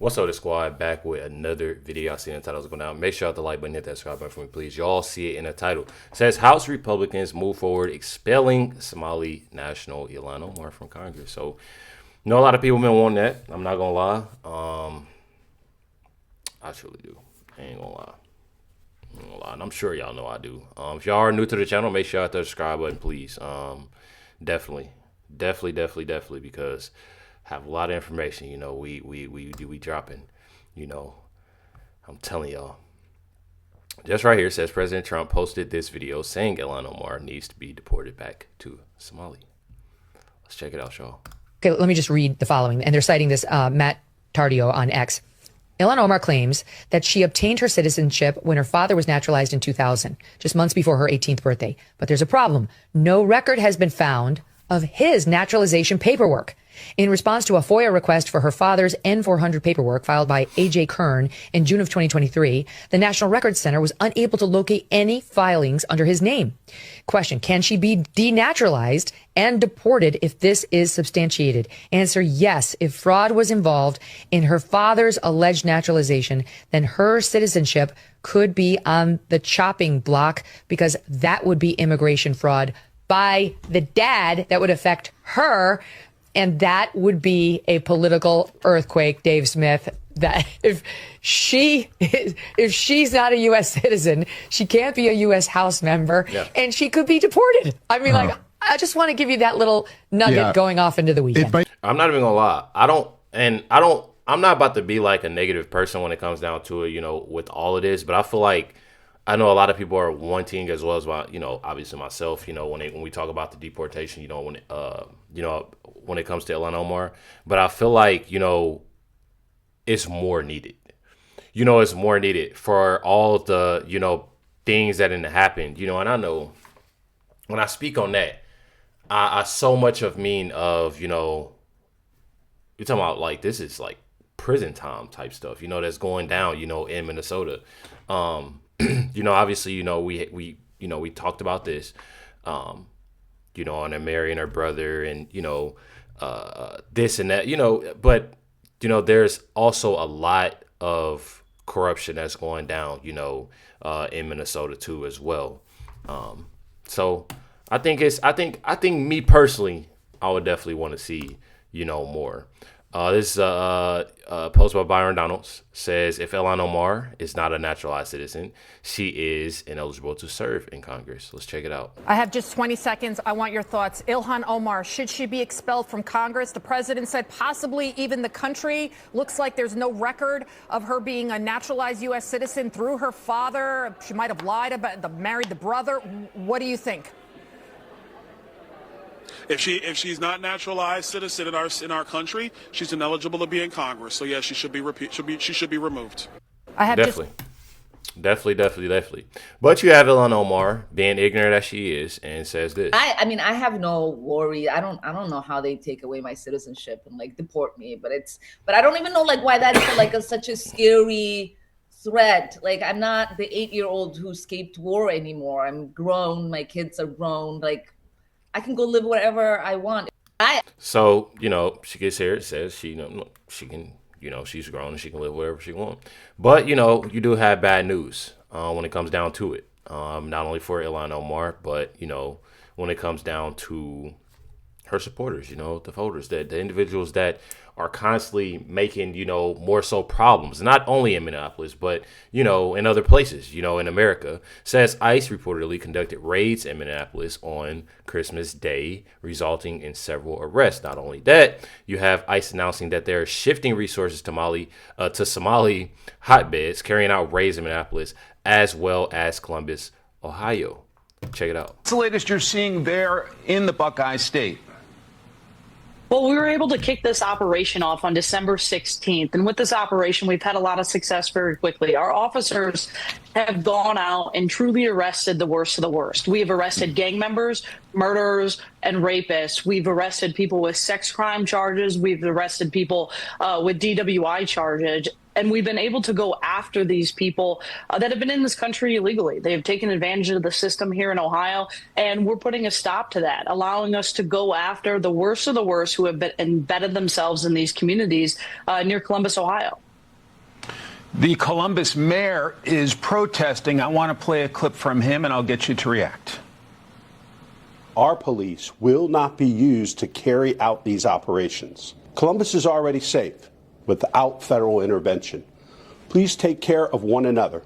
What's up, the squad? Back with another video. I see the titles going down. Make sure to like button, hit that subscribe button for me, please. Y'all see it in the title. It says House Republicans move forward expelling Somali national Ilhan Omar from Congress. So, you know, a lot of people been wanting that. I'm not gonna lie. I truly do. I ain't gonna lie. And I'm sure y'all know I do. If y'all are new to the channel, make sure to hit the subscribe button, please. Definitely, because have a lot of information. You know, we dropping. You know, I'm telling y'all. Just right here says President Trump posted this video saying Ilhan Omar needs to be deported back to Somalia. Let's check it out, y'all. Okay, let me just read the following. And they're citing this Matt Tardio on X. Ilhan Omar claims that she obtained her citizenship when her father was naturalized in 2000, just months before her 18th birthday. But there's a problem. No record has been found of his naturalization paperwork. In response to a FOIA request for her father's N-400 paperwork filed by A.J. Kern in June of 2023, the National Records Center was unable to locate any filings under his name. Question, can she be denaturalized and deported if this is substantiated? Answer, yes. If fraud was involved in her father's alleged naturalization, then her citizenship could be on the chopping block because that would be immigration fraud by the dad that would affect her. And that would be a political earthquake, Dave Smith, that if she's not a U.S. citizen, she can't be a U.S. House member, and she could be deported. I mean, like, I just want to give you that little nugget going off into the weekend. I'm not even gonna lie. I'm not about to be like a negative person when it comes down to it, you know, with all of this, but I feel like I know a lot of people are wanting, as well as you know, obviously myself, you know, when we talk about the deportation, you know, when it comes to Ilhan Omar, but I feel like, you know, it's more needed. You know, it's more needed for all the, you know, things that didn't happen, you know, and I know when I speak on that, I so much mean, you know, you're talking about like, this is like prison time type stuff, you know, that's going down, you know, in Minnesota. You know, obviously, you know, we talked about this, you know, on her marrying her brother and, you know, this and that, you know, but, you know, there's also a lot of corruption that's going down, you know, in Minnesota too, as well. So I think me personally, I would definitely want to see, you know, more. This post by Byron Donalds says if Ilhan Omar is not a naturalized citizen, she is ineligible to serve in Congress. Let's check it out. I have just 20 seconds. I want your thoughts. Ilhan Omar, should she be expelled from Congress? The president said possibly even the country. Looks like there's no record of her being a naturalized U.S. citizen through her father. She might have lied about married the brother. What do you think? If she's not naturalized citizen in our country, she's ineligible to be in Congress. So yes, she should be removed. I have Definitely. But you have Ilhan Omar being ignorant as she is and says this. I mean, I have no worry. I don't know how they take away my citizenship and like deport me, but I don't even know like why that's like such a scary threat. Like, I'm not the 8-year-old who escaped war anymore. I'm grown. My kids are grown. Like, I can go live wherever I want. So, you know, she gets here, it says she can, you know, she's grown and she can live wherever she wants. But, you know, you do have bad news when it comes down to it. Not only for Ilhan Omar, but, you know, when it comes down to her supporters, you know, the voters, the individuals that are constantly making, you know, more so problems, not only in Minneapolis, but, you know, in other places, you know, in America. Says ICE reportedly conducted raids in Minneapolis on Christmas Day, resulting in several arrests. Not only that, you have ICE announcing that they're shifting resources to Somali hotbeds, carrying out raids in Minneapolis, as well as Columbus, Ohio. Check it out. What's the latest you're seeing there in the Buckeye State? Well, we were able to kick this operation off on December 16th. And with this operation, we've had a lot of success very quickly. Our officers have gone out and truly arrested the worst of the worst. We have arrested gang members, murderers, and rapists. We've arrested people with sex crime charges. We've arrested people with DWI charges. And we've been able to go after these people that have been in this country illegally. They have taken advantage of the system here in Ohio, and we're putting a stop to that, allowing us to go after the worst of the worst who have been embedded themselves in these communities near Columbus, Ohio. The Columbus mayor is protesting. I want to play a clip from him, and I'll get you to react. Our police will not be used to carry out these operations. Columbus is already safe without federal intervention. Please take care of one another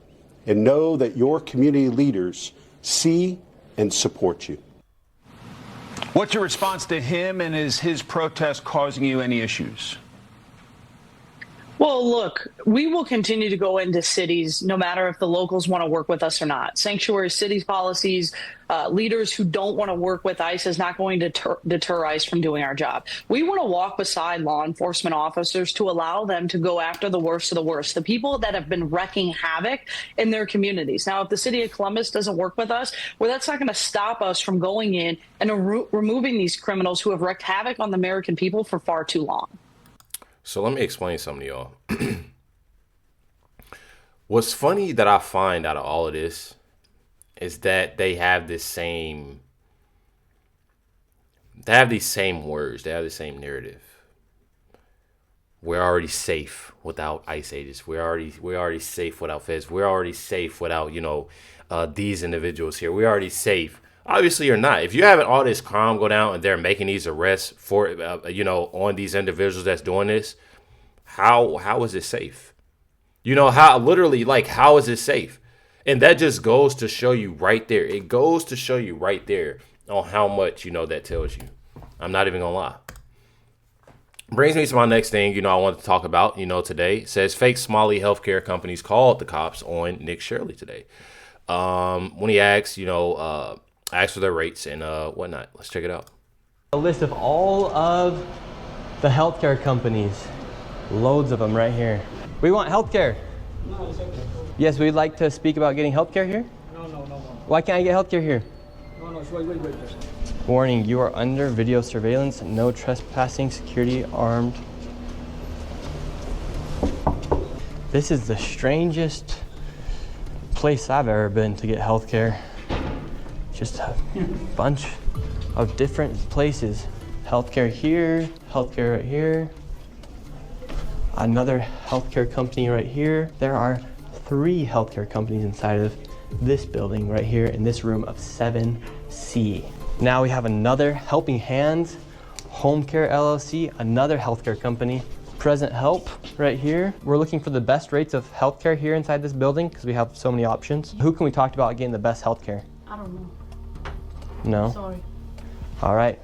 and know that your community leaders see and support you. What's your response to him, and is his protest causing you any issues? Well, look, we will continue to go into cities no matter if the locals want to work with us or not. Sanctuary cities policies, leaders who don't want to work with ICE is not going to deter ICE from doing our job. We want to walk beside law enforcement officers to allow them to go after the worst of the worst, the people that have been wreaking havoc in their communities. Now, if the city of Columbus doesn't work with us, well, that's not going to stop us from going in and removing these criminals who have wreaked havoc on the American people for far too long. So let me explain something to y'all. What's funny that I find out of all of this is that they have these same words. They have the same narrative. We're already safe without ICE agents. We're already safe without feds. We're already safe without, these individuals here. We're already safe. Obviously, you're not. If you're having all this crime go down and they're making these arrests for, on these individuals that's doing this, how is it safe? How is it safe? And that just goes to show you right there. It goes to show you right there on how much, that tells you. I'm not even going to lie. Brings me to my next thing, I wanted to talk about, today. It says fake Somali healthcare companies called the cops on Nick Shirley today. When he asked, ask for their rates and whatnot. Let's check it out. A list of all of the healthcare companies. Loads of them right here. We want healthcare. No, it's okay. Yes, we'd like to speak about getting healthcare here. No. Why can't I get healthcare here? No, wait. Warning, you are under video surveillance. No trespassing, security, armed. This is the strangest place I've ever been to get healthcare. Just a bunch of different places. Healthcare here, healthcare right here. Another healthcare company right here. There are 3 healthcare companies inside of this building right here in this room of 7C. Now we have another Helping Hands, Home Care LLC, another healthcare company. Present Help right here. We're looking for the best rates of healthcare here inside this building because we have so many options. Who can we talk about getting the best healthcare? I don't know. No? Sorry. All right.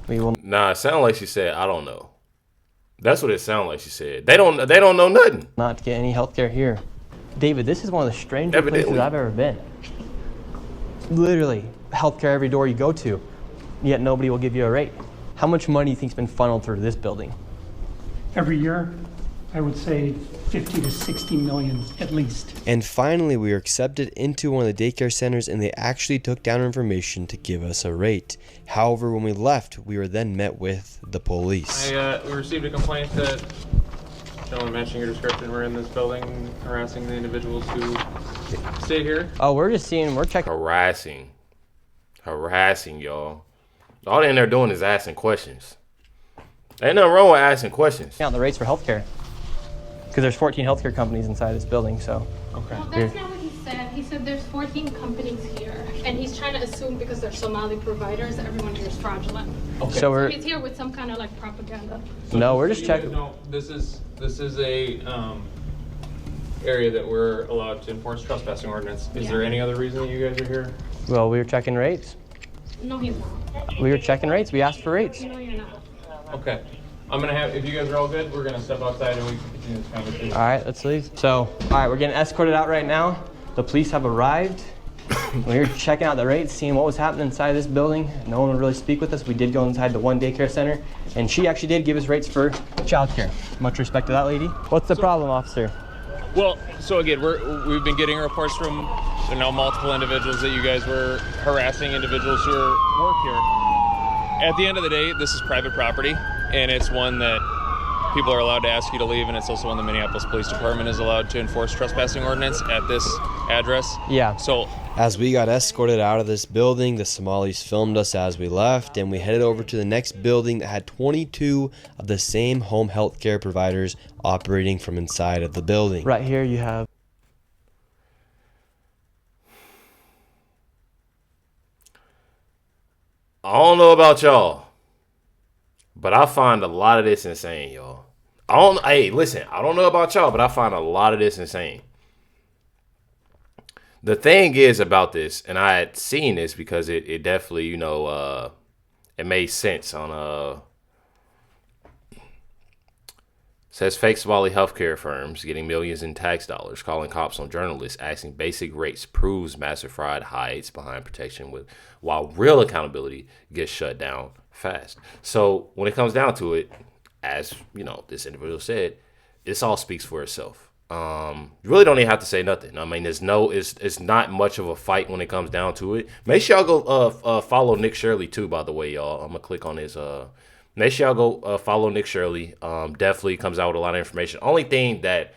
We will. Nah, it sounded like she said, I don't know. That's what it sounded like she said. They don't know nothing. Not get any healthcare here. David, this is one of the strangest places I've ever been. Literally, healthcare every door you go to, yet nobody will give you a rate. How much money do you think's been funneled through this building? Every year, I would say 50 to 60 million at least. And finally, we were accepted into one of the daycare centers and they actually took down our information to give us a rate. However, when we left, we were then met with the police. We received a complaint that gentleman mentioning your description were in this building harassing the individuals who stay here. Oh, we're checking. Harassing, y'all. All they're in there doing is asking questions. Ain't nothing wrong with asking questions. Yeah, the rates for healthcare. Because there's 14 healthcare companies inside this building, so. Okay. Well, that's not what he said. He said there's 14 companies here, and he's trying to assume because they're Somali providers, everyone here is fraudulent. Okay. So he's here with some kind of propaganda. So no, we're just checking. No, this is a area that we're allowed to enforce trespassing ordinance. Is there any other reason that you guys are here? Well, we were checking rates. No, he's not. We were checking rates. We asked for rates. No, you're not. Okay. I'm gonna have, if you guys are all good, we're gonna step outside and we can continue this conversation. All right, let's leave. So, all right, we're getting escorted out right now. The police have arrived. We were checking out the rates, seeing what was happening inside this building. No one would really speak with us. We did go inside the one daycare center, and she actually did give us rates for childcare. Much respect to that lady. What's the problem, officer? Well, so again, we've been getting reports from multiple individuals that you guys were harassing individuals who work here. At the end of the day, this is private property, and it's one that people are allowed to ask you to leave, and it's also one the Minneapolis Police Department is allowed to enforce trespassing ordinance at this address. Yeah. So As we got escorted out of this building, the Somalis filmed us as we left, and we headed over to the next building that had 22 of the same home health care providers operating from inside of the building. Right here you have... I don't know about y'all, but I find a lot of this insane, y'all. Hey, listen, I don't know about y'all, but I find a lot of this insane. The thing is about this, and I had seen this because it definitely, you know, it made sense on says fake Somali healthcare firms getting millions in tax dollars, calling cops on journalists, asking basic rates proves massive fraud hides behind protection while real accountability gets shut down fast. So when it comes down to it, as you know, this individual said, this all speaks for itself. You really don't even have to say nothing. I mean, it's not much of a fight when it comes down to it. Make sure y'all go follow Nick Shirley too, by the way, y'all. I'm gonna click on his make sure y'all go follow Nick Shirley. Definitely comes out with a lot of information. Only thing that,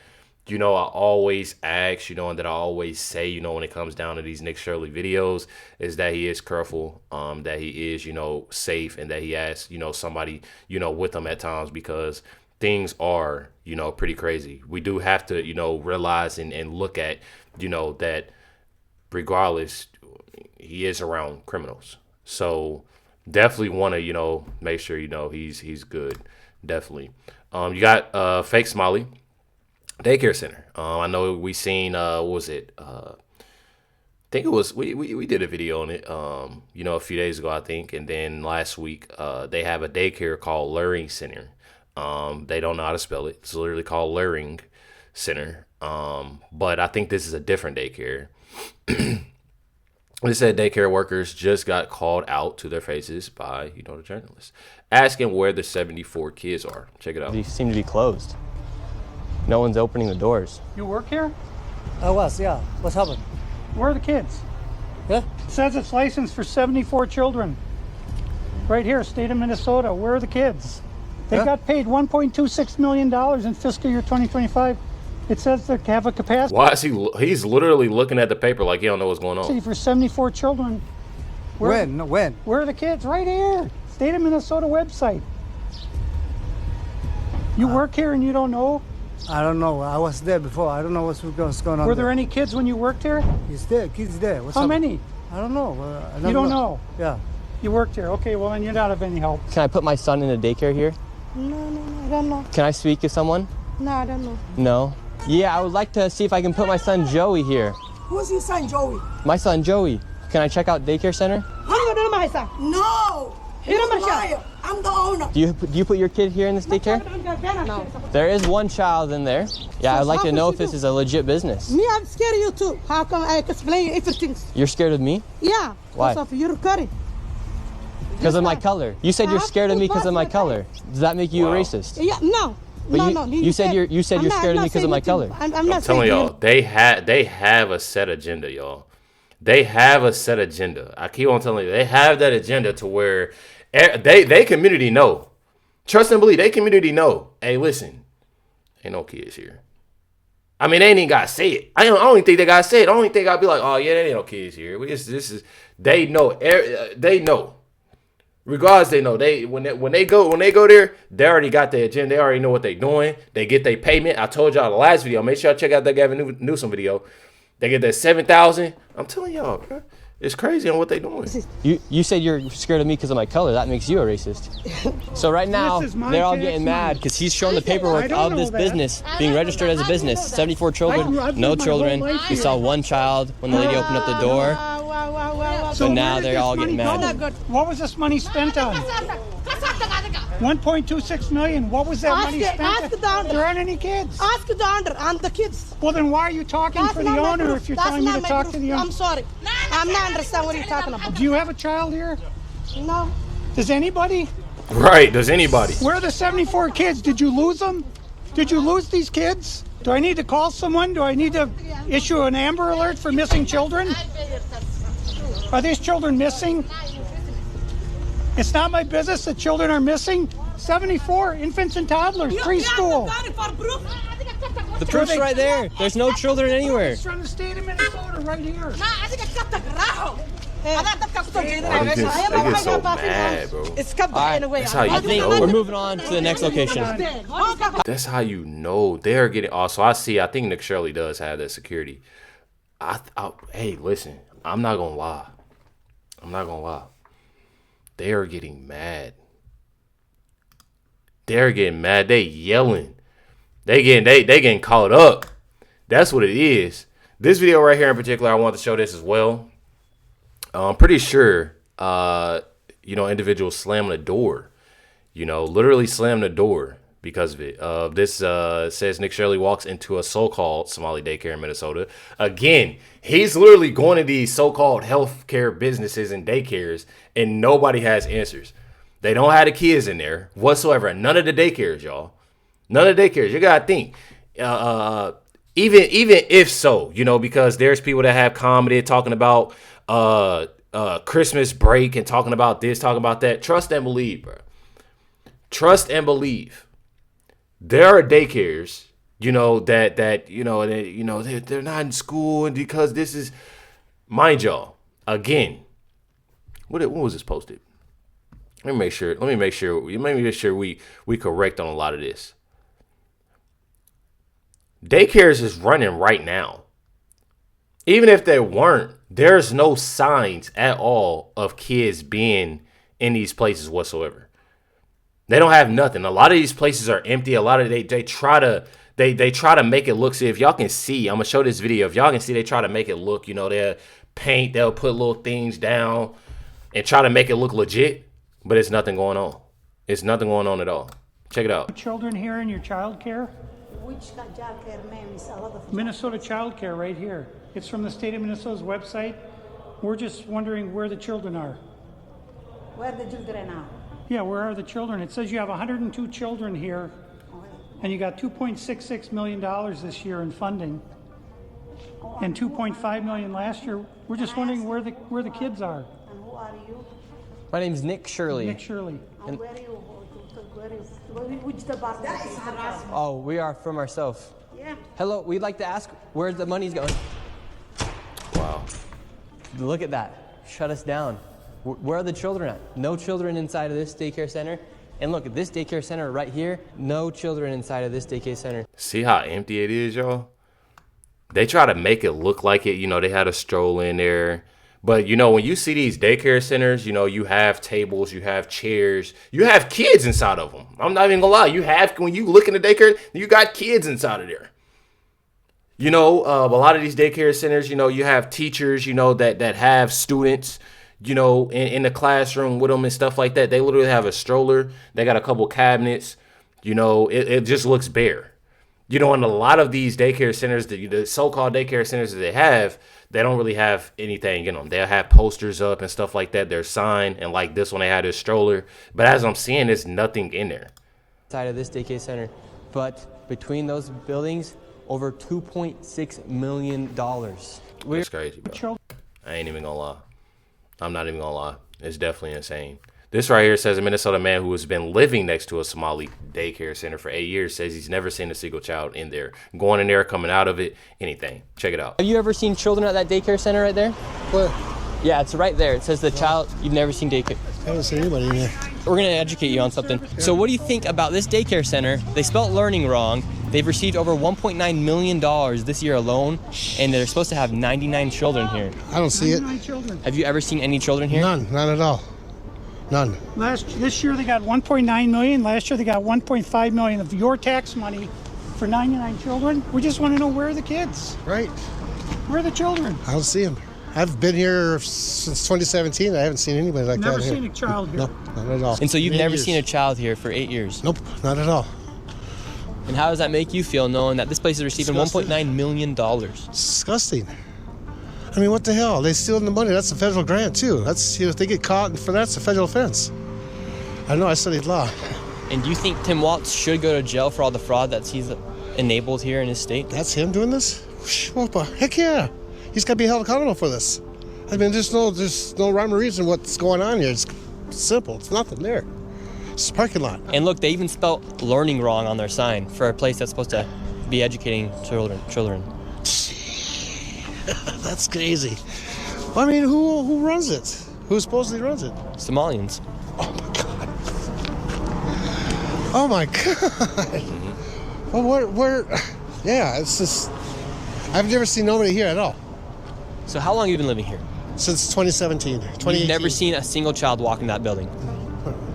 you know, I always ask, you know, and that I always say, you know, when it comes down to these Nick Shirley videos is that he is careful, that he is, you know, safe, and that he has, you know, somebody, you know, with him at times, because things are, you know, pretty crazy. We do have to, you know, realize and look at, you know, that regardless, he is around criminals. So definitely want to, you know, make sure, you know, he's good. Definitely. You got fake Somali Daycare Center. I know we seen what was it? I think it was we did a video on it you know, a few days ago, I think, and then last week they have a daycare called Luring Center. They don't know how to spell it. It's literally called Luring Center. But I think this is a different daycare. They said daycare workers just got called out to their faces by, you know, the journalists, asking where the 74 kids are. Check it out. They seem to be closed. No one's opening the doors. You work here? I was, yeah. What's happened? Where are the kids? Yeah? It says it's licensed for 74 children. Right here, state of Minnesota. Where are the kids? They got paid $1.26 million in fiscal year 2025. It says they have a capacity. Why is he's literally looking at the paper like he don't know what's going on. For 74 children. When? Where are the kids? Right here. State of Minnesota website. You work here and you don't know? I don't know. I was there before. I don't know what's going on. Were there any kids when you worked here? He's there. Kids there. How many? I don't know. You don't know? Yeah. You worked here. Okay, well, then you're not of any help. Can I put my son in a daycare here? No, I don't know. Can I speak to someone? No, I don't know. No? Yeah, I would like to see if I can put my son Joey here. Who's your son, Joey? My son Joey. Can I check out daycare center? No! You're a liar. I'm the owner. Do you put your kid here in this daycare? No. There is one child in there. Yeah, I'd like to know if this is a legit business. Me, I'm scared of you too. How come I explain you everything? You're scared of me? Yeah. Why? Because of your curry. Because of my color. You said you're scared of me because of my color. Does that make you a racist? Yeah, no. But you said you're scared of me because of my color. I'm not telling y'all, they have a set agenda, y'all. They have a set agenda. I keep on telling you, they have that agenda to where they community know. Trust and believe, they community know. Hey, listen, ain't no kids here. I mean, they ain't even gotta say it. I don't even think they gotta say it. I don't even think I'd be like, oh yeah, there ain't no kids here. They know. They know. Regardless, they know. When they go there, they already got their agenda. They already know what they're doing. They get their payment. I told y'all the last video. Make sure y'all check out that Gavin Newsom video. They get that $7,000. I'm telling y'all, bro, it's crazy on what they doing. You said you're scared of me because of my color. That makes you a racist. So right now, they're all getting mad because he's showing the paperwork of this business being registered as a business. 74 children, no children. We saw one child when the lady opened up the door. So now they're all getting mad. What was this money spent on? 1.26 million. What was that money spent on? There aren't any kids. Ask the owner. I'm the kids. Well, then why are you talking for the owner if you're telling me to talk to the owner? I'm sorry. I'm not understand what you're talking about. Do you have a child here? No. Does anybody? Right. Does anybody? Where are the 74 kids? Did you lose them? Did you lose these kids? Do I need to call someone? Do I need to issue an Amber Alert for missing children? Are these children missing? It's not my business that children are missing. 74 infants and toddlers, preschool. proof's right there. There's no children anywhere. It's from the state of Minnesota right here. Why they get so mad, bro? That's how you I think know. we're moving on to the next location. That's how you know they're getting. Also, I think Nick Shirley does have that security. Hey, listen, I'm not gonna lie. They are getting mad. They're getting mad. They yelling. They getting caught up. That's what it is. This video right here in particular, I want to show this as well. I'm pretty sure, individuals slam the door. Literally slam the door because of it. This says Nick Shirley walks into a so-called Somali daycare in Minnesota. Again, he's literally going to these so-called healthcare businesses and daycares, and nobody has answers. They don't have the kids in there whatsoever. None of the daycares, y'all. None of the daycares. You gotta think. Even if so, because there's people that have commented talking about Christmas break and talking about this, talking about that. Trust and believe, bro. Trust and believe. There are daycares, they're not in school, and because this is, mind y'all, again, what was this posted? Let me make sure we correct on a lot of this. Daycares is running right now. Even if they weren't, there's no signs at all of kids being in these places whatsoever. They don't have nothing. A lot of these places are empty. A lot of they try to make it look. See, if y'all can see, I'm gonna show this video. If y'all can see, they try to make it look. They'll paint. They'll put little things down and try to make it look legit. But it's nothing going on. It's nothing going on at all. Check it out. Children here in your child care? Which child care, ma'am? It's a lot of Minnesota Child Care right here. It's from the state of Minnesota's website. We're just wondering where the children are. Where the children are? Yeah, where are the children? It says you have 102 children here, and you got $2.66 million this year in funding, and $2.5 million last year. We're just wondering where the kids are. And who are you? My name's Nick Shirley. Nick Shirley. And where are you? Which department? Oh, we are from ourselves. Yeah. Hello, we'd like to ask where the money's going. Wow. Look at that. Shut us down. Where are the children at? No children inside of this daycare center. And look at this daycare center right here. No children inside of this daycare center. See how empty it is, y'all? They try to make it look like it. They had a stroll in there. But, when you see these daycare centers, you have tables, you have chairs, you have kids inside of them. I'm not even gonna lie. When you look in the daycare, you got kids inside of there. A lot of these daycare centers, you have teachers, that have students, in the classroom with them and stuff like that. They literally have a stroller. They got a couple cabinets. It just looks bare. And a lot of these daycare centers, the so-called daycare centers that they don't really have anything in them. They'll have posters up and stuff like that. They're signed, and like this one, they had a stroller. But as I'm seeing, there's nothing in there. Side of this daycare center, but between those buildings, over $2.6 million. That's crazy, bro. I ain't even gonna lie. I'm not even gonna lie. It's definitely insane. This right here says a Minnesota man who has been living next to a Somali daycare center for 8 years says he's never seen a single child in there, going in there, coming out of it, anything. Check it out. Have you ever seen children at that daycare center right there? Where? Yeah, it's right there. It says the child. You've never seen daycare. I haven't seen anybody in there. We're going to educate you on something. So what do you think about this daycare center? They spelled learning wrong. They've received over $1.9 million this year alone, and they're supposed to have 99 children here. I don't see it. Have you ever seen any children here? None at all. None. This year they got 1.9 million. Last year they got 1.5 million of your tax money for 99 children. We just want to know where are the kids. Right. Where are the children? I don't see them. I've been here since 2017. I haven't seen anybody like Never that here. seen a child here. Nope, not at all. And so you've never seen a child here for 8 years? Nope, not at all. And how does that make you feel knowing that this place is receiving $1.9 million? Disgusting. I mean, what the hell? They stealing the money. That's a federal grant, too. That's, if they get caught for that, it's a federal offense. I know, I studied law. And do you think Tim Walz should go to jail for all the fraud that he's enabled here in his state? That's him doing this? Heck yeah. He's got to be held accountable for this. I mean, there's no rhyme or reason what's going on here. It's simple. It's nothing there. It's a parking lot. And look, they even spelled learning wrong on their sign for a place that's supposed to be educating children. That's crazy. I mean, who runs it? Who supposedly runs it? Somalians. Oh my God. Well, yeah, it's just, I've never seen nobody here at all. So how long have you been living here? Since 2017, 2018. You've never seen a single child walk in that building?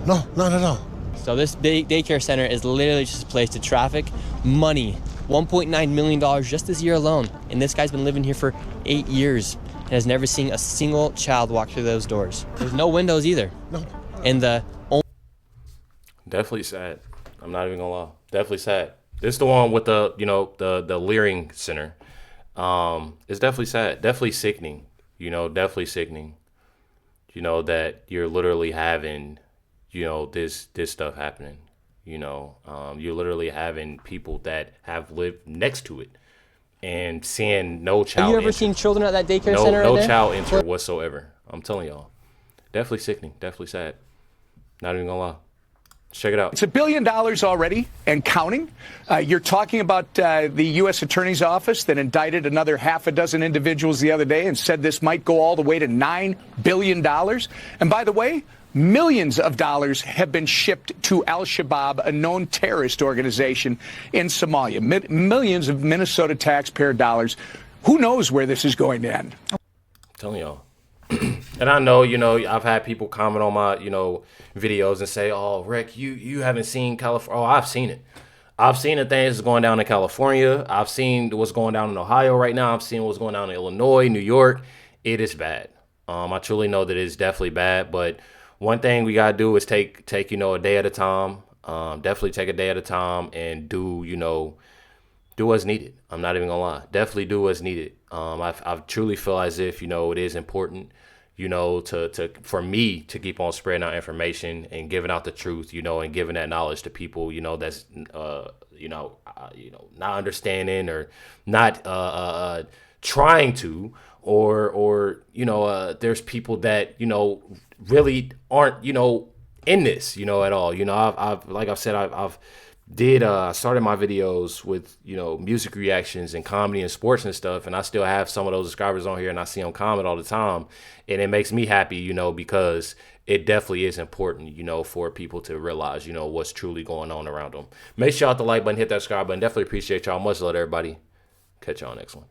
No, not at all. So this daycare center is literally just a place to traffic money. $1.9 million just this year alone. And this guy's been living here for 8 years and has never seen a single child walk through those doors. There's no windows either. No. And the only... Definitely sad. I'm not even gonna lie. Definitely sad. This is the one with the, the Leering Center. It's definitely sad. Definitely sickening. Definitely sickening. That you're literally having, this stuff happening. You're literally having people that have lived next to it and seeing no child. Have you ever seen children at that daycare center? No child enter whatsoever. I'm telling y'all. Definitely sickening. Definitely sad. Not even gonna lie. Check it out. It's $1 billion already and counting. You're talking about the U.S. Attorney's Office that indicted another half a dozen individuals the other day and said this might go all the way to $9 billion. And by the way, millions of dollars have been shipped to Al-Shabaab, a known terrorist organization in Somalia. Millions of Minnesota taxpayer dollars. Who knows where this is going to end? I'm telling y'all. And I know, I've had people comment on my, videos and say, oh, Rick, you haven't seen California. Oh, I've seen it. I've seen the things that's going down in California. I've seen what's going down in Ohio right now. I've seen what's going down in Illinois, New York. It is bad. I truly know that it's definitely bad. But one thing we got to do is take a day at a time. Definitely take a day at a time and do what's needed. I'm not even gonna lie. Definitely do what's needed. I truly feel as if, it is important, for me to keep on spreading out information and giving out the truth, and giving that knowledge to people, that's, not understanding or not trying to, or there's people that, really aren't, in this, at all. I've like I've said, I've started my videos with, music reactions and comedy and sports and stuff. And I still have some of those subscribers on here and I see them comment all the time. And it makes me happy, because it definitely is important, for people to realize, what's truly going on around them. Make sure you hit the like button, hit that subscribe button. Definitely appreciate y'all. Much love, everybody. Catch y'all next one.